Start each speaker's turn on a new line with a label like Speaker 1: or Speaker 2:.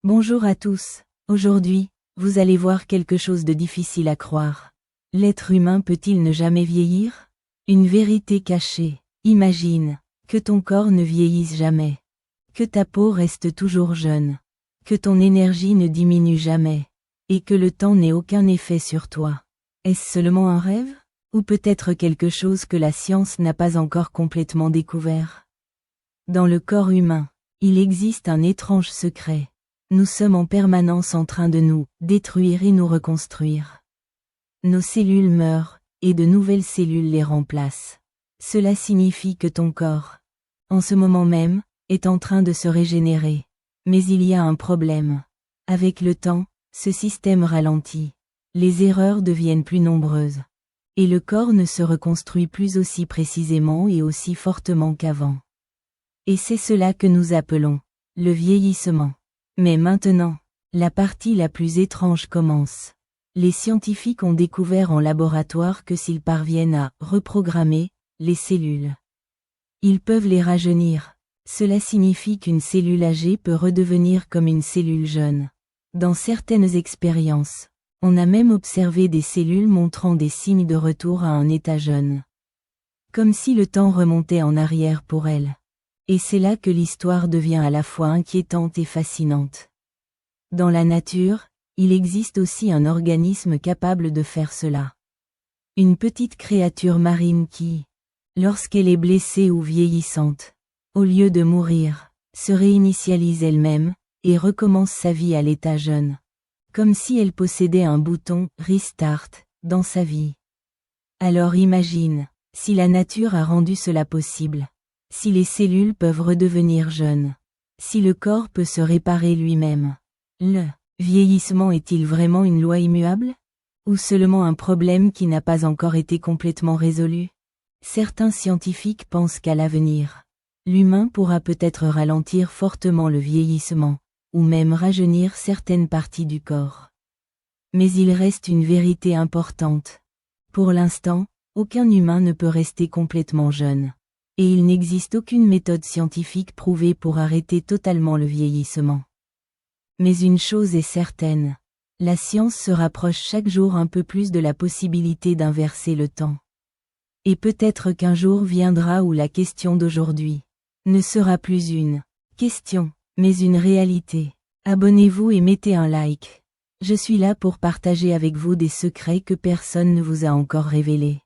Speaker 1: Bonjour à tous. Aujourd'hui, vous allez voir quelque chose de difficile à croire. L'être humain peut-il ne jamais vieillir? Une vérité cachée. Imagine que ton corps ne vieillisse jamais. Que ta peau reste toujours jeune. Que ton énergie ne diminue jamais. Et que le temps n'ait aucun effet sur toi. Est-ce seulement un rêve? Ou peut-être quelque chose que la science n'a pas encore complètement découvert? Dans le corps humain, il existe un étrange secret. Nous sommes en permanence en train de nous détruire et nous reconstruire. Nos cellules meurent, et de nouvelles cellules les remplacent. Cela signifie que ton corps, en ce moment même, est en train de se régénérer. Mais il y a un problème. Avec le temps, ce système ralentit. Les erreurs deviennent plus nombreuses. Et le corps ne se reconstruit plus aussi précisément et aussi fortement qu'avant. Et c'est cela que nous appelons le vieillissement. Mais maintenant, la partie la plus étrange commence. Les scientifiques ont découvert en laboratoire que s'ils parviennent à reprogrammer les cellules, ils peuvent les rajeunir. Cela signifie qu'une cellule âgée peut redevenir comme une cellule jeune. Dans certaines expériences, on a même observé des cellules montrant des signes de retour à un état jeune. Comme si le temps remontait en arrière pour elles. Et c'est là que l'histoire devient à la fois inquiétante et fascinante. Dans la nature, il existe aussi un organisme capable de faire cela. Une petite créature marine qui, lorsqu'elle est blessée ou vieillissante, au lieu de mourir, se réinitialise elle-même, et recommence sa vie à l'état jeune. Comme si elle possédait un bouton « Restart » dans sa vie. Alors imagine, si la nature a rendu cela possible. Si les cellules peuvent redevenir jeunes. Si le corps peut se réparer lui-même. Le vieillissement est-il vraiment une loi immuable? Ou seulement un problème qui n'a pas encore été complètement résolu? Certains scientifiques pensent qu'à l'avenir, l'humain pourra peut-être ralentir fortement le vieillissement, ou même rajeunir certaines parties du corps. Mais il reste une vérité importante. Pour l'instant, aucun humain ne peut rester complètement jeune. Et il n'existe aucune méthode scientifique prouvée pour arrêter totalement le vieillissement. Mais une chose est certaine. La science se rapproche chaque jour un peu plus de la possibilité d'inverser le temps. Et peut-être qu'un jour viendra où la question d'aujourd'hui ne sera plus une question, mais une réalité. Abonnez-vous et mettez un like. Je suis là pour partager avec vous des secrets que personne ne vous a encore révélés.